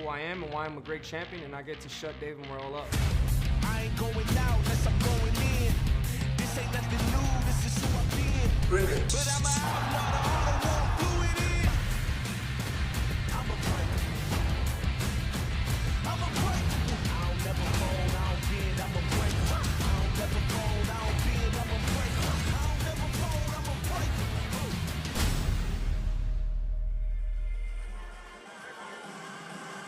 who I am and why I'm a great champion, and I get to shut David Morrell up. I ain't going out unless I'm going in. This ain't nothing new, this is who I've been. Bring it. But I'm a outlaw, I don't want fluid in. I'm a break. I'm a break. I don't never fold, I don't bend, I'm a break. I don't never fold, I don't bend, I'm a break. I don't never fold, I'm a break.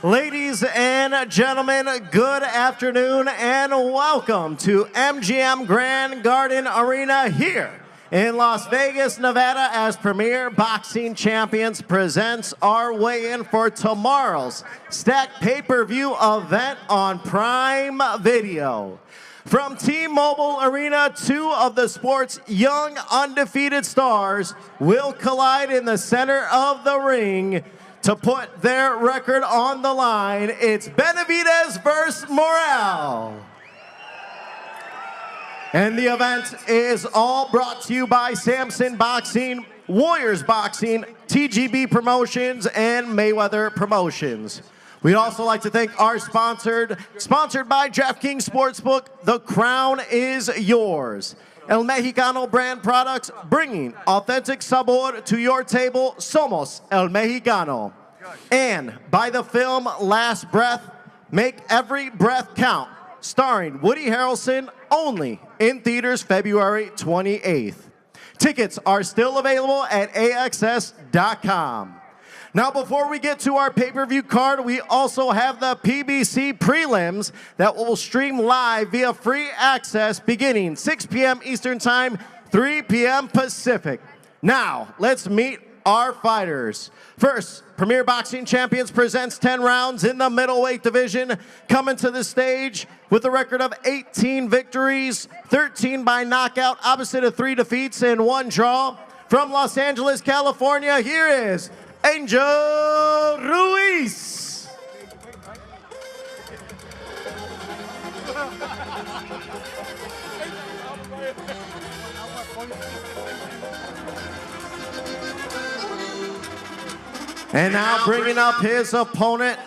Ladies and gentlemen, good afternoon and welcome to MGM Grand Garden Arena here in Las Vegas, Nevada, as Premier Boxing Champions presents our weigh-in for tomorrow's stacked pay-per-view event on Prime Video. From T-Mobile Arena, two of the sport's young undefeated stars will collide in the center of the ring to put their record on the line. It's Benavidez versus Morrell. And the event is all brought to you by Samson Boxing, Warriors Boxing, TGB Promotions, and Mayweather Promotions. We'd also like to thank our sponsored by DraftKings Sportsbook, The Crown is Yours. El Mexicano brand products, bringing authentic sabor to your table. Somos El Mexicano. And by the film Last Breath, make every breath count, starring Woody Harrelson, only in theaters February 28th. Tickets are still available at AXS.com. Now, before we get to our pay-per-view card, we also have the PBC Prelims that will stream live via free access beginning 6 p.m. Eastern Time, 3 p.m. Pacific. Now, let's meet our fighters. First, Premier Boxing Champions presents 10 rounds in the middleweight division, coming to the stage with a record of 18 victories, 13 by knockout, opposite of 3 defeats and 1 draw. From Los Angeles, California, here is Angel Ruiz. And now bringing up his opponent.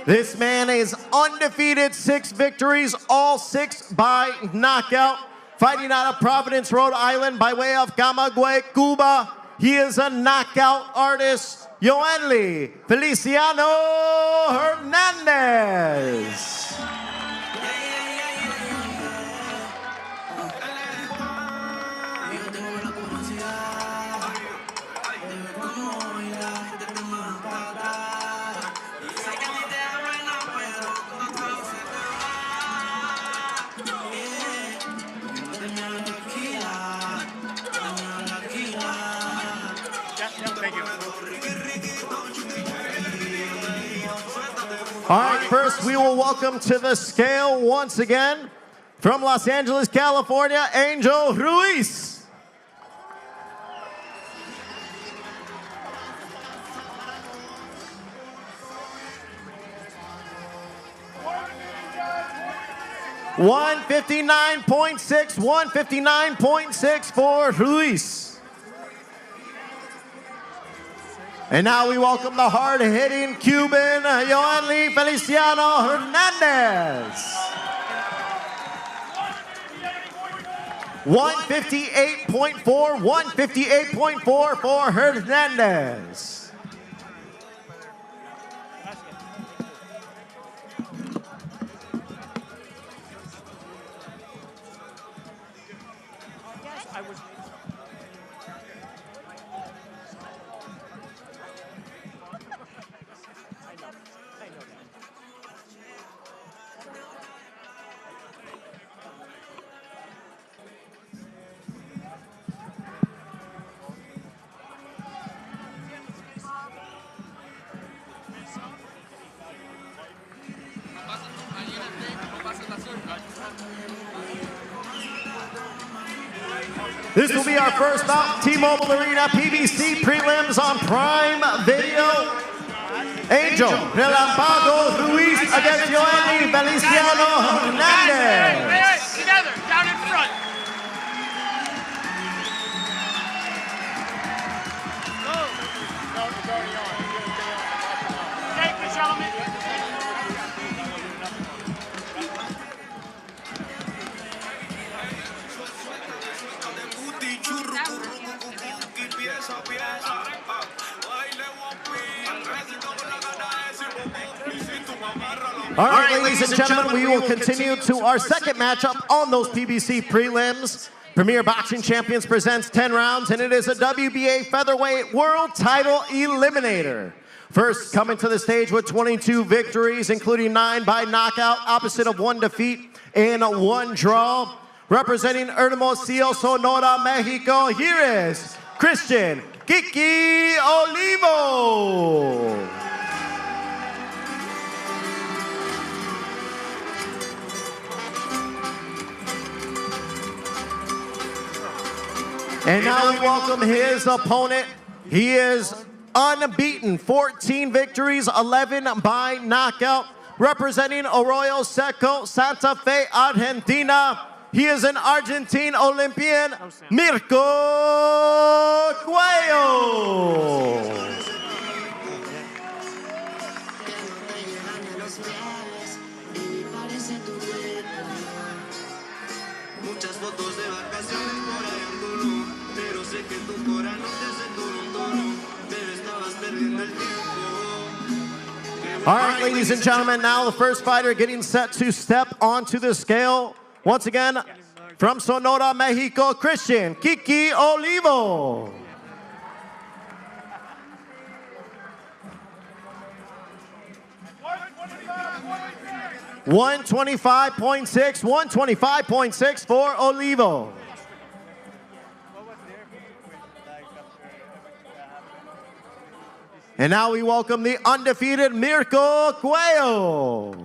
This man is undefeated, 6 victories, all 6 by knockout. Fighting out of Providence, Rhode Island by way of Camagüey, Cuba. He is a knockout artist, Yoanli Feliciano Hernandez. All right, first we will welcome to the scale once again from Los Angeles, California, Angel Ruiz. $159.6 for Ruiz. And now we welcome the hard-hitting Cuban, Yoanli Feliciano Hernandez. 158.4 for Hernandez. This will be our first bout, T-Mobile Arena PBC Prelims on Prime Video. Angel Relampago Ruiz against Yoanli Feliciano Hernandez. Together, down in front. Take the gentlemen. All right, ladies and gentlemen, we will continue to our second matchup on those PBC prelims. Premier Boxing Champions presents 10 rounds, and it is a WBA Featherweight World Title Eliminator. First, coming to the stage with 22 victories, including 9 by knockout, opposite of 1 defeat and 1 draw. Representing Hermosillo, Sonora, Mexico, here is Christian Kiki Olivo. And now we welcome his opponent. He is unbeaten, 14 victories, 11 by knockout. Representing Arroyo Seco, Santa Fe, Argentina. He is an Argentine Olympian, Mirko Cuello. All right, ladies and gentlemen, now the first fighter getting set to step onto the scale. Once again, from Sonora, Mexico, Christian Kiki Olivo. $125.6, $125.6 for Olivo. And now we welcome the undefeated Mirko Cuello.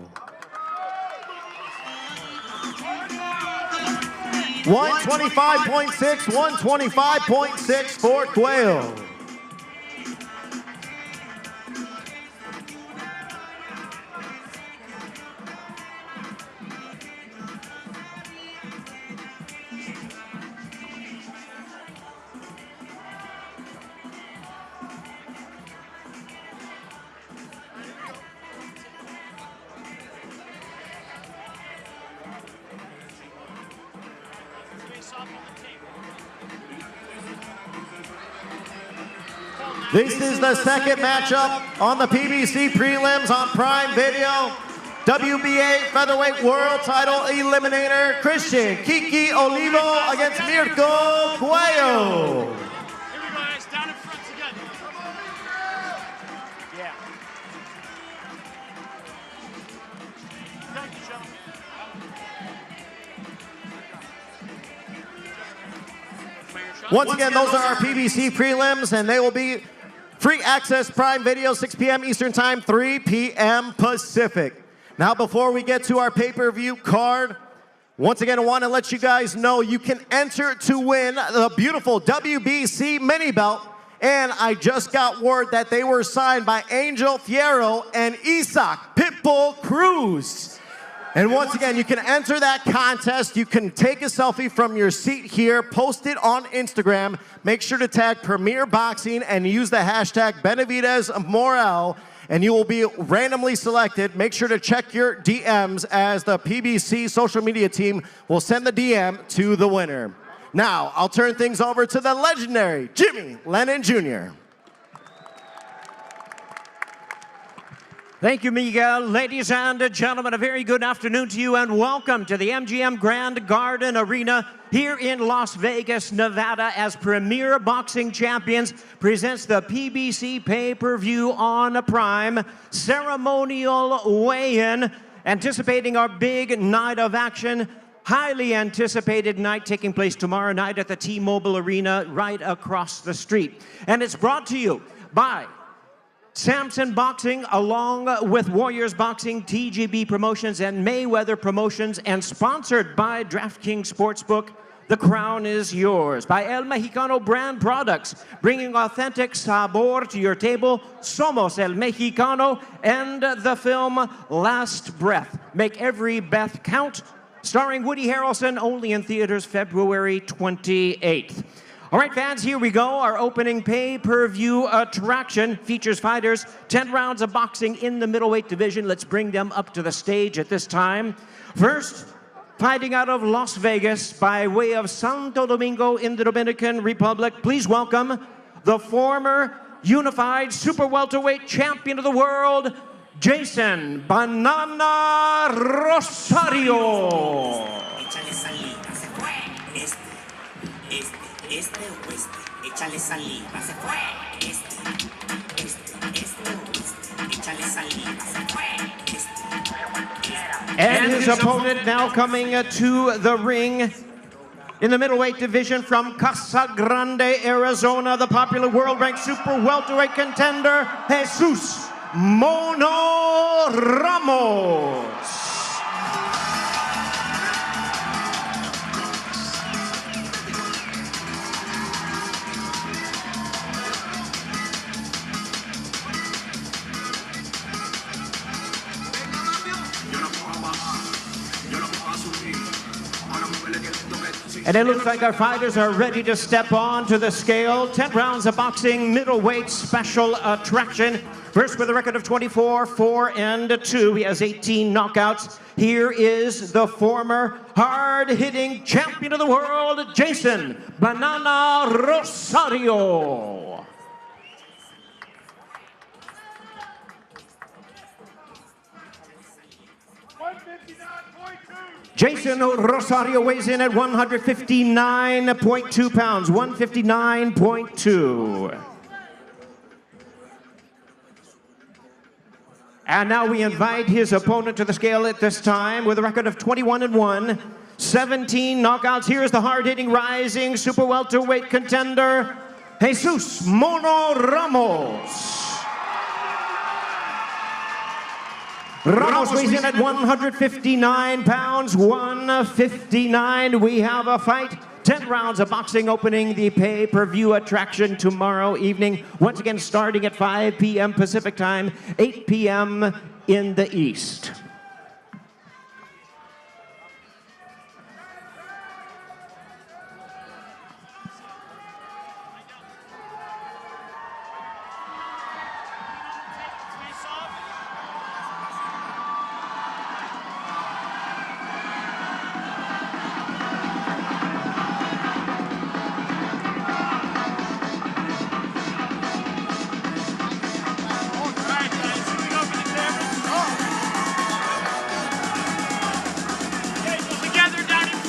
125.6, 125.6 for Cuello. This is the second matchup on the PBC prelims on Prime Video. WBA Featherweight World Title Eliminator, Christian Kiki Olivo against Mirko Cuello. Here we go, guys. Down in front together. Yeah. Thank you, gentlemen. Once again, those are our PBC prelims, and they will be free access Prime Video, 6 p.m. Eastern Time, 3 p.m. Pacific. Now, before we get to our pay-per-view card, once again, I want to let you guys know you can enter to win the beautiful WBC mini belt. And I just got word that they were signed by Angel Fierro and Isaac Pitbull Cruz. And once again, you can enter that contest. You can take a selfie from your seat here, post it on Instagram. Make sure to tag Premier Boxing and use the hashtag Benavidez Morrell, and you will be randomly selected. Make sure to check your DMs as the PBC social media team will send the DM to the winner. Now, I'll turn things over to the legendary Jimmy Lennon Jr. Thank you, Miguel. Ladies and gentlemen, a very good afternoon to you and welcome to the MGM Grand Garden Arena here in Las Vegas, Nevada, as Premier Boxing Champions presents the PBC pay-per-view on Prime ceremonial weigh-in, anticipating our big night of action. Highly anticipated night taking place tomorrow night at the T-Mobile Arena right across the street. And it's brought to you by Samson Boxing, along with Warriors Boxing, TGB Promotions, and Mayweather Promotions, and sponsored by DraftKings Sportsbook. The crown is yours. By El Mexicano Brand Products, bringing authentic sabor to your table. Somos El Mexicano, and the film Last Breath. Make every breath count. Starring Woody Harrelson, only in theaters February 28th. All right, fans, here we go. Our opening pay-per-view attraction features fighters, 10 rounds of boxing in the middleweight division. Let's bring them up to the stage at this time. First, fighting out of Las Vegas by way of Santo Domingo in the Dominican Republic, please welcome the former unified super welterweight champion of the world, Jason Banana Rosario. Échale saliva, se fue. Este o este. Échale saliva, se fue. Este o este. Échale saliva, se fue. And his opponent now coming to the ring in the middleweight division from Casa Grande, Arizona, the popular world-ranked super welterweight contender, Jesus Mono Ramos. And it looks like our fighters are ready to step on to the scale. 10 rounds of boxing, middleweight special attraction. First with a record of 24, 4, and 2. He has 18 knockouts. Here is the former hard-hitting champion of the world, Jason Banana Rosario. Jason Rosario weighs in at 159.2 pounds, 159.2. And now we invite his opponent to the scale at this time with a record of 21-1, 17 knockouts. Here's the hard-hitting, rising super welterweight contender, Jesus Mono Ramos. Ramos weighs in at 159 pounds, 159. We have a fight. 10 rounds of boxing opening the pay-per-view attraction tomorrow evening. Once again, starting at 5 p.m. Pacific time, 8 p.m. in the East.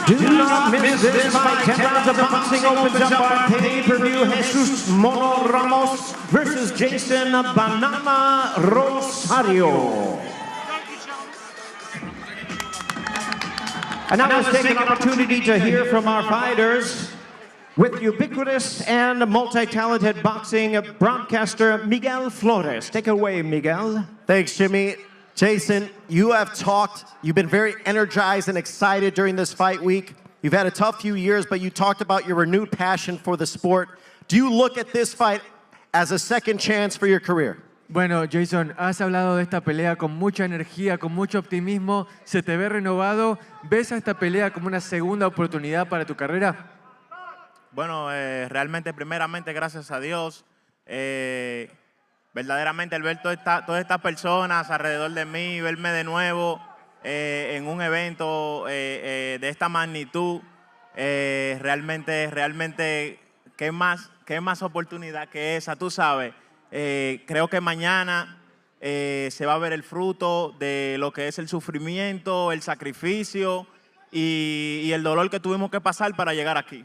Do not miss this fight. 10 rounds of boxing opens up our pay-per-view. Jesus Mono Ramos versus Jason Banana Rosario. And now let's take an opportunity to hear from our fighters with ubiquitous and multi-talented boxing broadcaster Miguel Flores. Take it away, Miguel. Thanks, Jimmy. Jason, you have talked, you've been very energized and excited during this fight week. You've had a tough few years, but you talked about your renewed passion for the sport. Do you look at this fight as a second chance for your career? Bueno, Jason, has hablado de esta pelea con mucha energía, con mucho optimismo. ¿Se te ve renovado? ¿Ves a esta pelea como una segunda oportunidad para tu carrera? Bueno, realmente, primeramente, gracias a Dios. Verdaderamente, el ver todas estas personas alrededor de mí, verme de nuevo en un evento de esta magnitud, realmente, ¿qué más oportunidad que esa? Tú sabes, creo que mañana se va a ver el fruto de lo que es el sufrimiento, el sacrificio y el dolor que tuvimos que pasar para llegar aquí.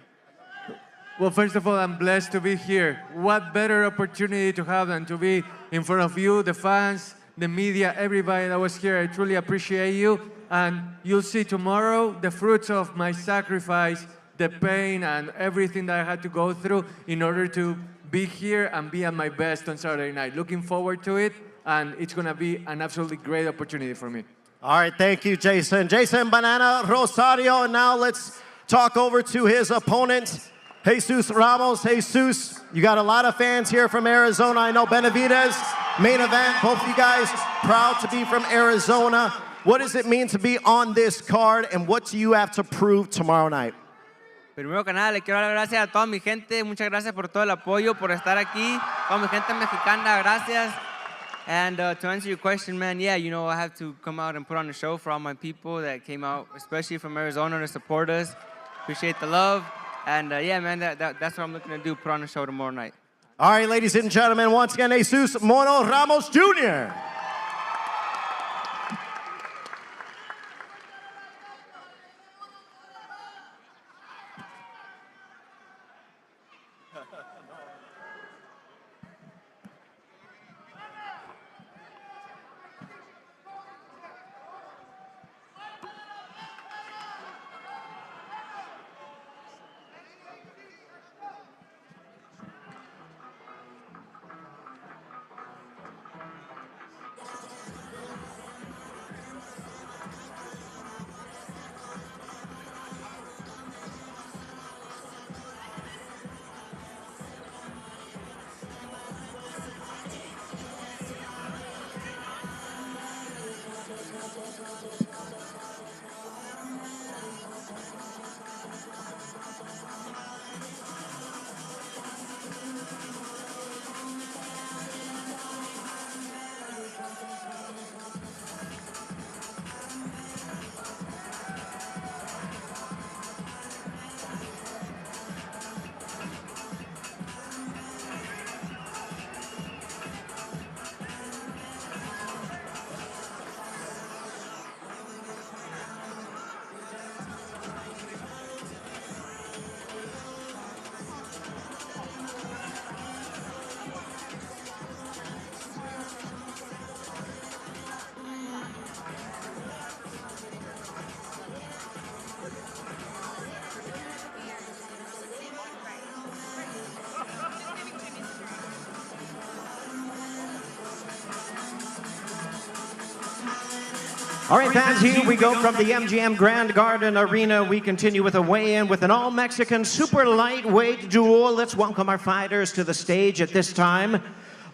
Well, first of all, I'm blessed to be here. What better opportunity to have than to be in front of you, the fans, the media, everybody that was here. I truly appreciate you. And you'll see tomorrow the fruits of my sacrifice, the pain, and everything that I had to go through in order to be here and be at my best on Saturday night. Looking forward to it, and it's going to be an absolutely great opportunity for me. All right, thank you, Jason. Jason Banana Rosario, and now let's talk over to his opponent, Jesus Ramos. Jesus, you got a lot of fans here from Arizona. I know Benavidez, main event, both of you guys proud to be from Arizona. What does it mean to be on this card, and what do you have to prove tomorrow night? Primero que nada, le quiero dar gracias a toda mi gente. Muchas gracias por todo el apoyo, por estar aquí. Toda mi gente mexicana, gracias. And to answer your question, man, yeah, you know, I have to come out and put on a show for all my people that came out, especially from Arizona, to support us. Appreciate the love. And yeah, man, that's what I'm looking to do, put on a show tomorrow night. All right, ladies and gentlemen, once again, Jesus Mono Ramos Jr. All right, fans, here we go from the MGM Grand Garden Arena. We continue with a weigh-in with an all-Mexican super lightweight duel. Let's welcome our fighters to the stage at this time.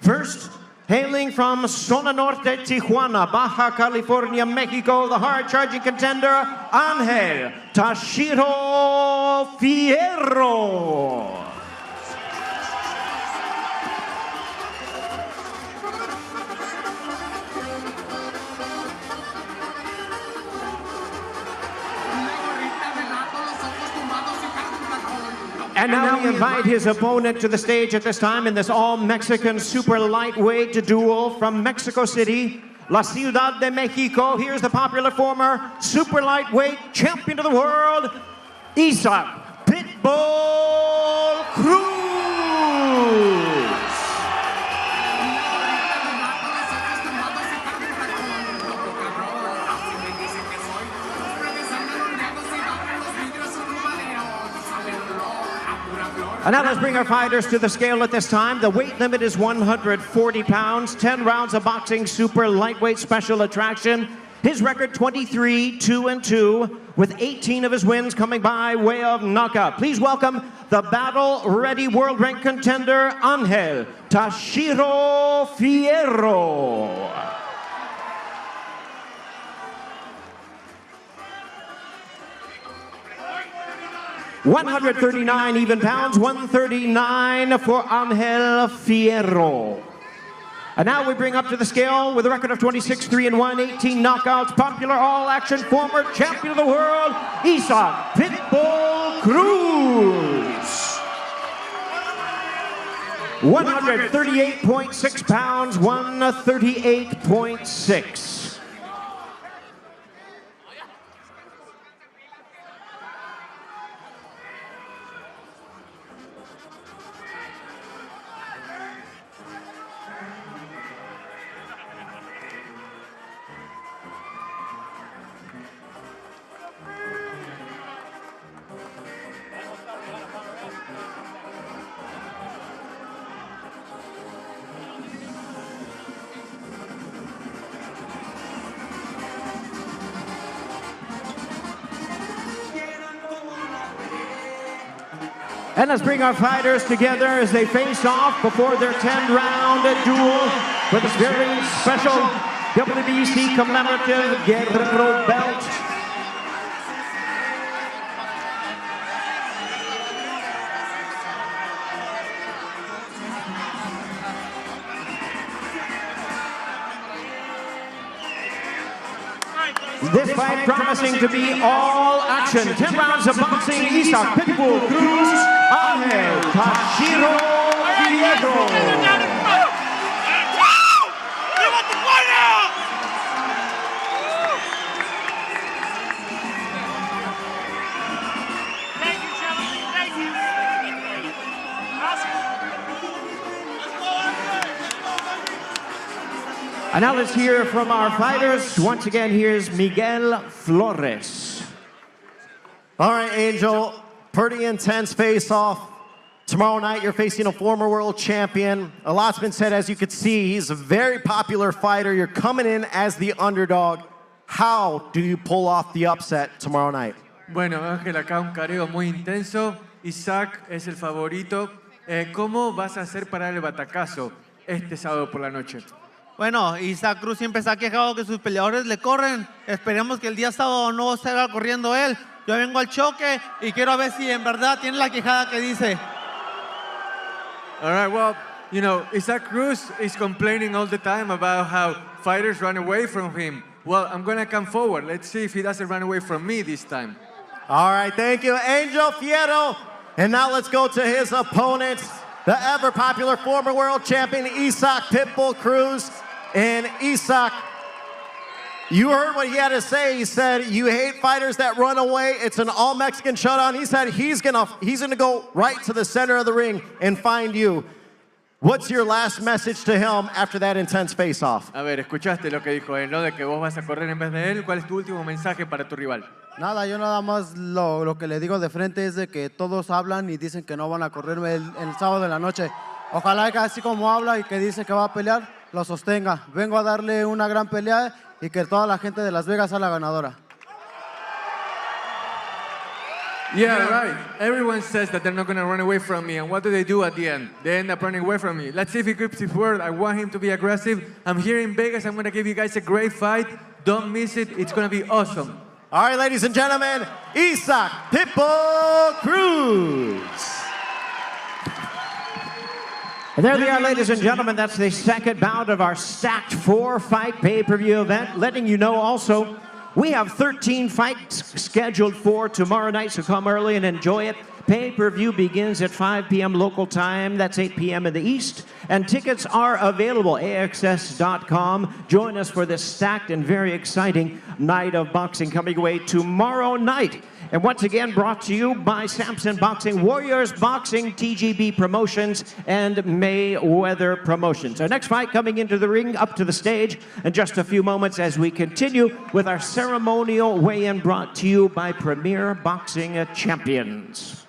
First, hailing from Zona Norte, Tijuana, Baja California, Mexico, the hard-charging contender, Ángel Tashiro Fierro. And now we invite his opponent to the stage at this time in this all-Mexican super lightweight duel from Mexico City, La Ciudad de Mexico. Here's the popular former super lightweight champion of the world, Isaac Pitbull Cruz. And now let's bring our fighters to the scale at this time. The weight limit is 140 pounds, 10 rounds of boxing super lightweight special attraction. His record 23-2-2, with 18 of his wins coming by way of knockout. Please welcome the battle-ready world-ranked contender, Ángel Tashiro Fierro. 139 even pounds, 139 for Ángel Fierro. And now we bring up to the scale with a record of 26-3-1, 18 knockouts, popular all-action former champion of the world, Isaac Pitbull Cruz. 138.6 pounds, 138.6. And let's bring our fighters together as they face off before their 10-round duel for this very special WBC commemorative Guerrero belt. This fight promising to be all action. 10 rounds of boxing. Isaac Pitbull Cruz, Ángel Tashiro Fierro. Thank you, gentlemen. Thank you. And now let's hear from our fighters. Once again, here's Miguel Flores. All right, Angel, pretty intense face-off. Tomorrow night, you're facing a former world champion. A lot's been said, as you can see. He's a very popular fighter. You're coming in as the underdog. How do you pull off the upset tomorrow night? Bueno, Ángel, acá un careo muy intenso. Isaac es el favorito. ¿Cómo vas a hacer para el batacazo este sábado por la noche? Bueno, Isaac Cruz siempre se ha quejado que sus peleadores le corren. Esperemos que el día sábado no se vaya corriendo él. Yo vengo al choque y quiero ver si en verdad tiene la quejada que dice. All right, well, you know, Isaac Cruz is complaining all the time about how fighters run away from him. Well, I'm going to come forward. Let's see if he doesn't run away from me this time. All right, thank you, Angel Fierro. And now let's go to his opponent, the ever-popular former world champion, Isaac Pitbull Cruz. And Isaac, you heard what he had to say. He said, you hate fighters that run away. It's an all-Mexican showdown. He said he's gonna go right to the center of the ring and find you. What's your last message to him after that intense face-off? A ver, escuchaste lo que dijo él, ¿no? De que vos vas a correr en vez de él. ¿Cuál es tu último mensaje para tu rival? Nada, yo nada más lo que le digo de frente es de que todos hablan y dicen que no van a correrme el sábado de la noche. Ojalá que así como habla y que dice que va a pelear, lo sostenga. Vengo a darle una gran pelea y que toda la gente de Las Vegas sea la ganadora. Yeah, right. Everyone says that they're not going to run away from me. And what do they do at the end? They end up running away from me. Let's see if he keeps his word. I want him to be aggressive. I'm here in Vegas. I'm going to give you guys a great fight. Don't miss it. It's going to be awesome. All right, ladies and gentlemen, Isaac Pitbull Cruz. And there they are, ladies and gentlemen. That's the second bout of our stacked 4-fight pay-per-view event. Letting you know also, we have 13 fights scheduled for tomorrow night, so come early and enjoy it. Pay-per-view begins at 5 p.m. local time. That's 8 p.m. in the East. And tickets are available, AXS.com. Join us for this stacked and very exciting night of boxing coming away tomorrow night. And once again, brought to you by Samson Boxing, Warriors Boxing, TGB Promotions, and Mayweather Promotions. Our next fight coming into the ring, up to the stage in just a few moments as we continue with our ceremonial weigh-in brought to you by Premier Boxing Champions.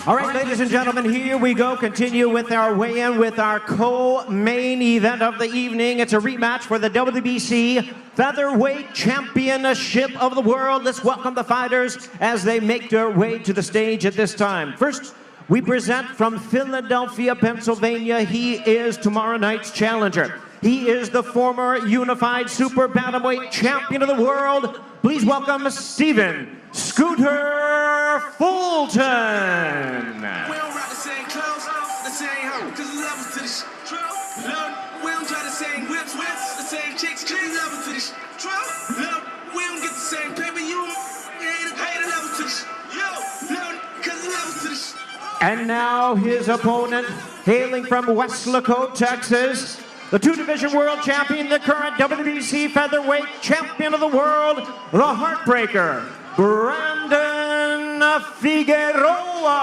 All right, ladies and gentlemen, here we go. Continue with our weigh-in with our co-main event of the evening. It's a rematch for the WBC Featherweight Championship of the World. Let's welcome the fighters as they make their way to the stage at this time. First, we present from Philadelphia, Pennsylvania. He is tomorrow night's challenger. He is the former unified super bantamweight champion of the world. Please welcome Stephen Scooter Fulton. We don't rock the same clothes, the same hoe, cause the levels to this love. We don't try the same whips, the same chicks, cause the levels to this love. We don't get the same paper, you hate the levels to this love, cause the levels to this. And now his opponent, hailing from Weslaco, Texas, the two-division world champion, the current WBC Featherweight champion of the world, the Heartbreaker, Brandon Figueroa.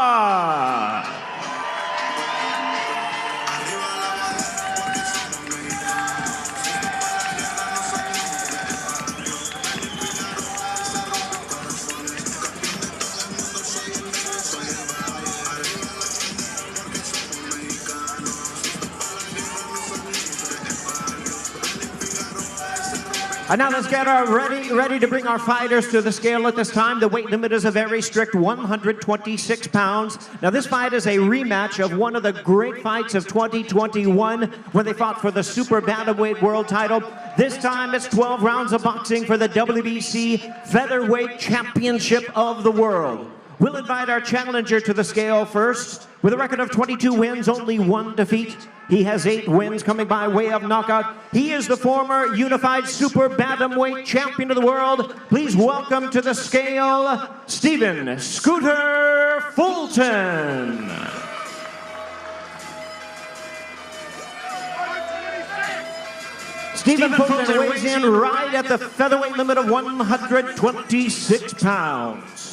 And now let's get ready to bring our fighters to the scale at this time. The weight limit is a very strict 126 pounds. Now this fight is a rematch of one of the great fights of 2021 when they fought for the super bantamweight world title. This time it's 12 rounds of boxing for the WBC Featherweight Championship of the World. We'll invite our challenger to the scale first. With a record of 22 wins, only 1 defeat. He has 8 wins coming by way of knockout. He is the former unified super bantamweight champion of the world. Please welcome to the scale, Stephen Scooter Fulton. Stephen Fulton weighs in right at the featherweight limit of 126 pounds.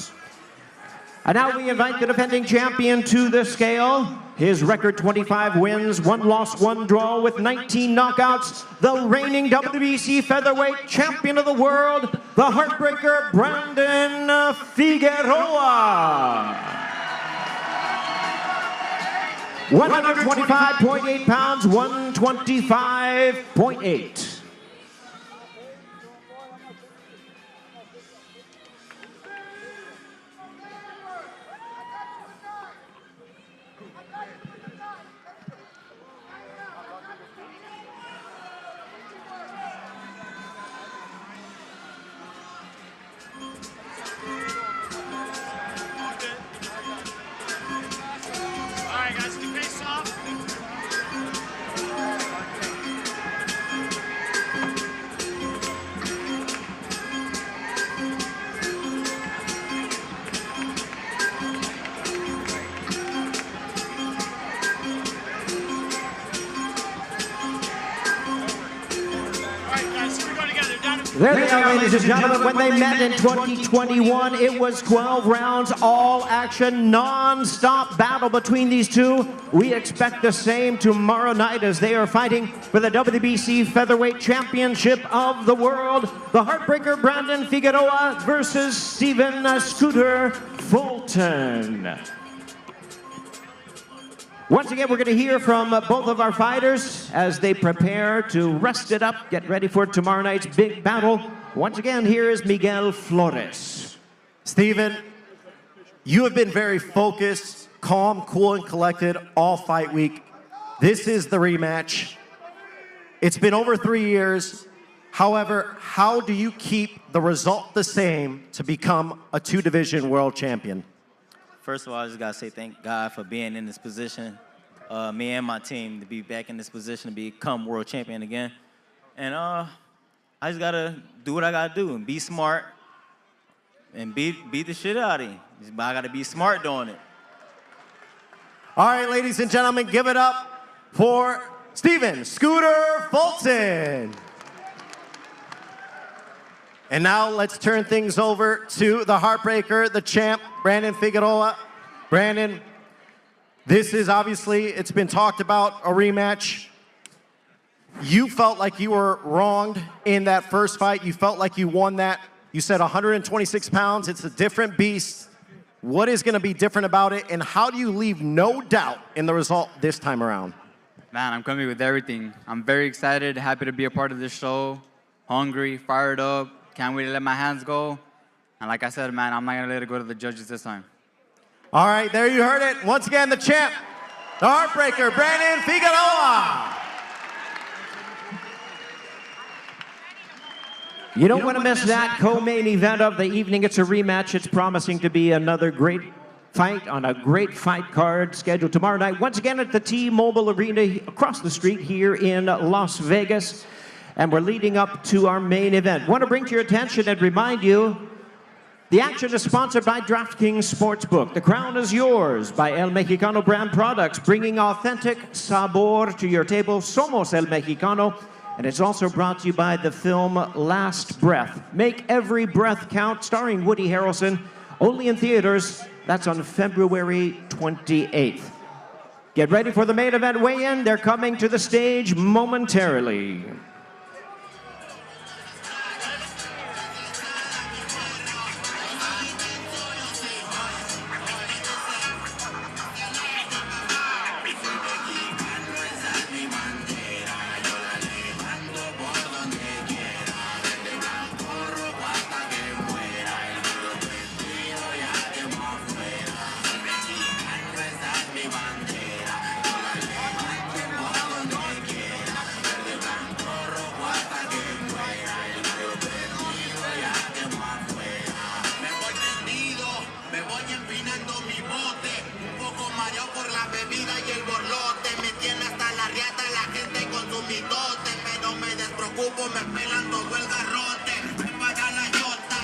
And now we invite the defending champion to the scale. His record 25 wins, 1 loss, 1 draw with 19 knockouts. The reigning WBC featherweight champion of the world, the heartbreaker Brandon Figueroa. 125.8 pounds, 125.8. There they are, ladies and gentlemen. When they met in 2021, it was 12 rounds, all action, non-stop battle between these two. We expect the same tomorrow night as they are fighting for the WBC Featherweight Championship of the World. The heartbreaker Brandon Figueroa versus Stephen Scooter Fulton. Once again, we're going to hear from both of our fighters as they prepare to rest it up, get ready for tomorrow night's big battle. Once again, here is Miguel Flores. Stephen, you have been very focused, calm, cool, and collected all fight week. This is the rematch. It's been over 3 years. However, how do you keep the result the same to become a 2-division world champion? First of all, I just got to say thank God for being in this position. Me and my team to be back in this position to become world champion again. And I just got to do what I got to do and be smart and beat the shit out of him. But I got to be smart doing it. All right, ladies and gentlemen, give it up for Stephen Scooter Fulton. And now let's turn things over to the heartbreaker, the champ, Brandon Figueroa. Brandon, this is obviously, it's been talked about, a rematch. You felt like you were wronged in that first fight. You felt like you won that. You said 126 pounds. It's a different beast. What is going to be different about it, and how do you leave no doubt in the result this time around? Man, I'm coming with everything. I'm very excited, happy to be a part of this show, hungry, fired up. Can't wait to let my hands go. And like I said, man, I'm not going to let it go to the judges this time. All right, there you heard it. Once again, the champ, the heartbreaker, Brandon Figueroa. You don't want to miss that co-main event of the evening. It's a rematch. It's promising to be another great fight on a great fight card scheduled tomorrow night. Once again at the T-Mobile Arena across the street here in Las Vegas. And we're leading up to our main event. Want to bring to your attention and remind you, the action is sponsored by DraftKings Sportsbook. The crown is yours by El Mexicano brand products, bringing authentic sabor to your table. Somos El Mexicano. And it's also brought to you by the film Last Breath. Make every breath count, starring Woody Harrelson. Only in theaters. That's on February 28th. Get ready for the main event weigh-in. They're coming to the stage momentarily. voy empinando mi bote. Un poco mareado por la bebida y el borlote. Me tiene hasta la riata la gente con su mitote. Pero me despreocupo, me pelan todo el garrote. Me paga la yota,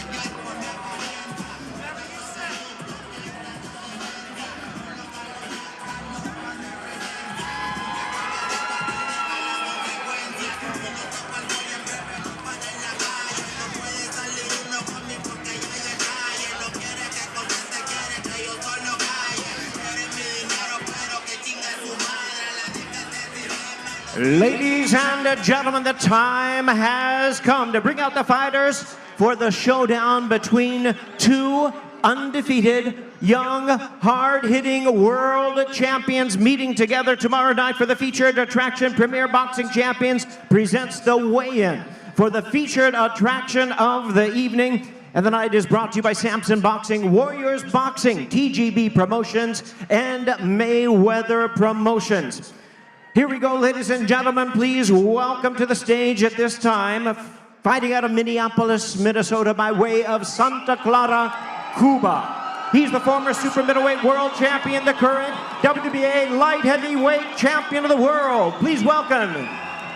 Ladies and gentlemen, the time has come to bring out the fighters for the showdown between two undefeated, young, hard-hitting world champions meeting together tomorrow night for the featured attraction. Premier Boxing Champions presents the weigh-in for the featured attraction of the evening. And the night is brought to you by Samson Boxing, Warriors Boxing, TGB Promotions, and Mayweather Promotions. Here we go, ladies and gentlemen. Please welcome to the stage at this time, fighting out of Minneapolis, Minnesota, by way of Santa Clara, Cuba. He's the former super middleweight world champion, the current WBA light heavyweight champion of the world. Please welcome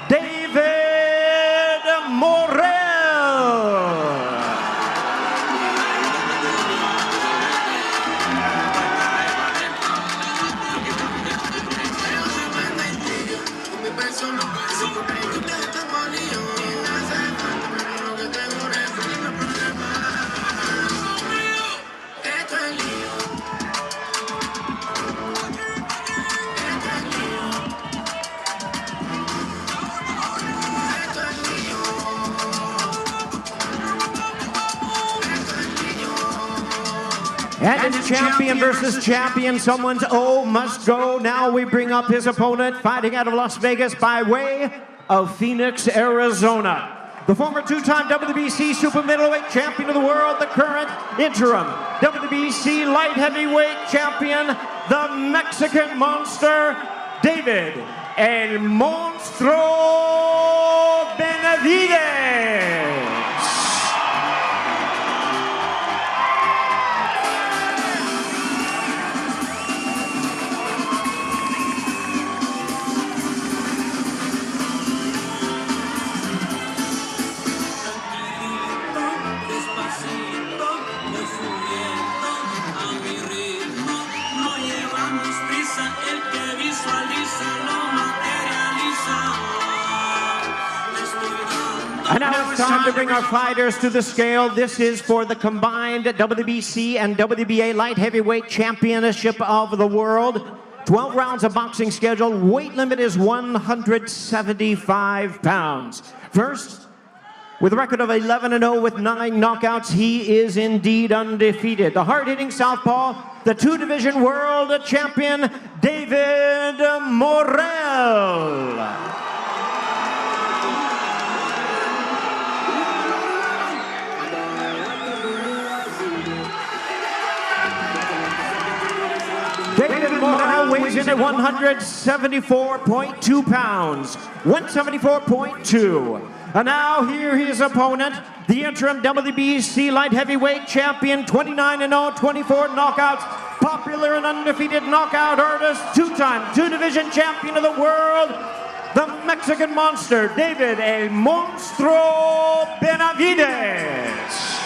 David Morrell. And it's champion versus champion. Someone's O must go. Now we bring up his opponent, fighting out of Las Vegas by way of Phoenix, Arizona. The former two-time WBC super middleweight champion of the world, the current interim WBC light heavyweight champion, the Mexican monster, David El Monstro Benavidez. And now it's time to bring our fighters to the scale. This is for the combined WBC and WBA light heavyweight championship of the world. 12 rounds of boxing schedule. Weight limit is 175 pounds. First, with a record of 11-0 with 9 knockouts, he is indeed undefeated. The hard-hitting southpaw, the two-division world champion, David Morrell. David Morrell weighs in at 174.2 pounds, 174.2. And now here his opponent, the interim WBC light heavyweight champion, 29-0, 24 knockouts, popular and undefeated knockout artist, two-time two-division champion of the world, the Mexican monster, David El Monstro Benavidez.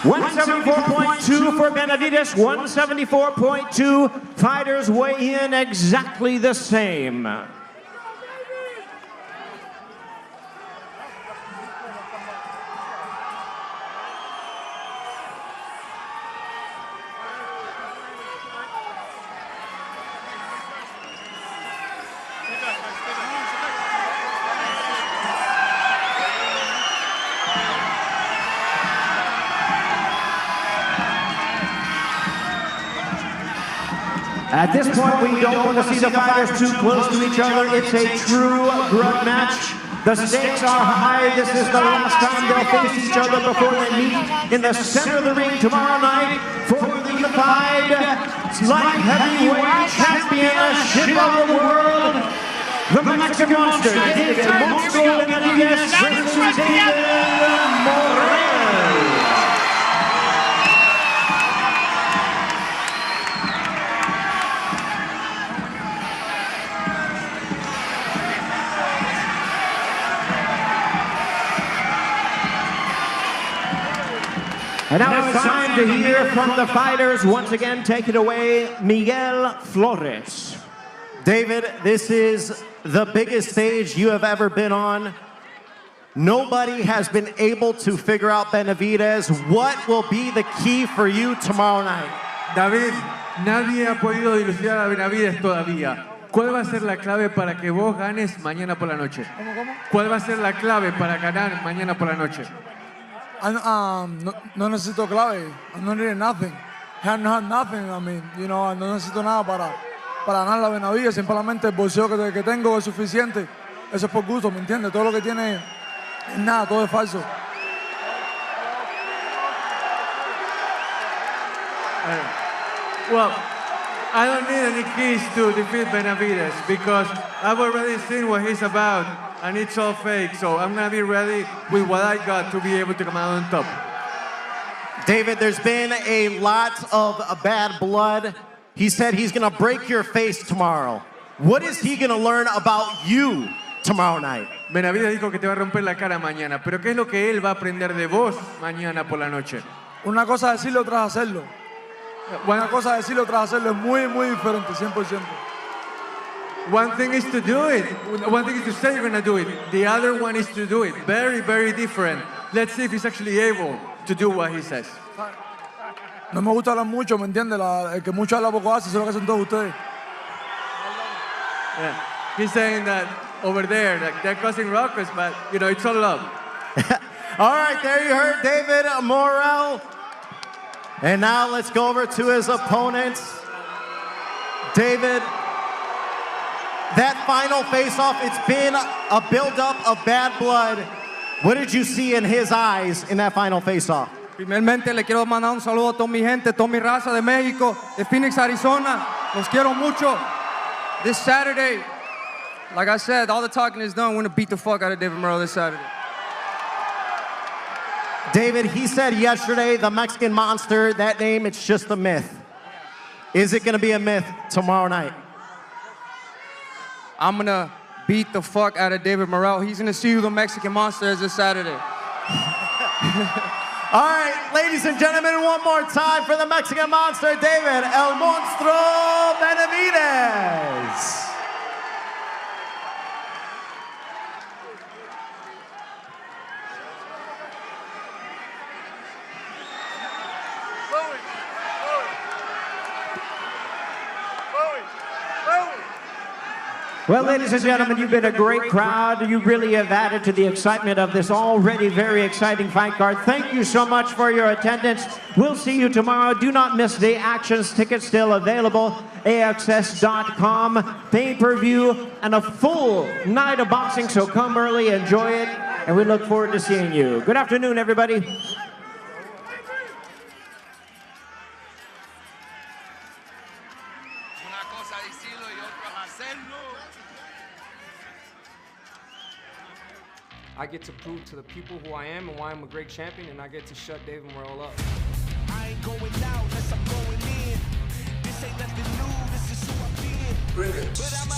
174.2 for Benavidez, 174.2. Fighters weigh in exactly the same. At this point, we don't want to see the fighters too close to each other. It's a true grudge match. The stakes are high. This is the last time they'll face each other before they meet in the center of the ring tomorrow night for the unified light heavyweight championship of the world. The Mexican Monster, David Benavidez versus David Morrell. And now it's time to hear from the fighters. Once again, take it away, Miguel Flores. David, this is the biggest stage you have ever been on. Nobody has been able to figure out Benavidez. What will be the key for you tomorrow night? David, nadie ha podido dilucidar a Benavidez todavía. ¿Cuál va a ser la clave para que vos ganes mañana por la noche? ¿Cuál va a ser la clave para ganar mañana por la noche? No necesito clave. I don't need nothing. I have nothing. I mean, you know, no necesito nada para ganar la Benavidez. Simplemente el bolseo que tengo es suficiente. Eso es por gusto, ¿me entiendes? Todo lo que tiene es nada, todo es falso. Well, I don't need any keys to defeat Benavidez because I've already seen what he's about and it's all fake. So I'm going to be ready with what I got to be able to come out on top. David, there's been a lot of bad blood. He said he's going to break your face tomorrow. What is he going to learn about you tomorrow night? Benavidez dijo que te va a romper la cara mañana, pero ¿qué es lo que él va a aprender de vos mañana por la noche? Una cosa es decirlo, otra es hacerlo. Una cosa es decirlo, otra es hacerlo. Es muy, muy diferente, 100%. One thing is to do it. One thing is to say you're going to do it. The other one is to do it. Very, very different. Let's see if he's actually able to do what he says. No me gusta hablar mucho, ¿me entiendes? El que mucho habla poco hace, eso es lo que hacen todos ustedes. Yeah. He's saying that over there, like they're causing ruckus, but you know, it's all love. All right, there you heard David Morrell. And now let's go over to his opponents. David, that final face-off, it's been a build-up of bad blood. What did you see in his eyes in that final face-off? Primeramente le quiero mandar un saludo a toda mi gente, toda mi raza de México, de Phoenix, Arizona. Los quiero mucho. This Saturday, like I said, all the talking is done. We're going to beat the fuck out of David Morrell this Saturday. David, he said yesterday, the Mexican Monster, that name, it's just a myth. Is it going to be a myth tomorrow night? I'm going to beat the fuck out of David Morrell. He's going to see who the Mexican Monster is this Saturday. All right, ladies and gentlemen, one more time for the Mexican Monster, David El Monstruo Benavidez. Well, ladies and gentlemen, you've been a great crowd. You really have added to the excitement of this already very exciting fight card. Thank you so much for your attendance. We'll see you tomorrow. Do not miss the actions. Tickets still available. AXS.com, pay-per-view, and a full night of boxing. So come early, enjoy it, and we look forward to seeing you. Good afternoon, everybody. I get to prove to the people who I am and why I'm a great champion, and I get to shut David Morrell up. I ain't going out unless I'm going in. This ain't nothing new, this is who I've been. Bring it. But I'm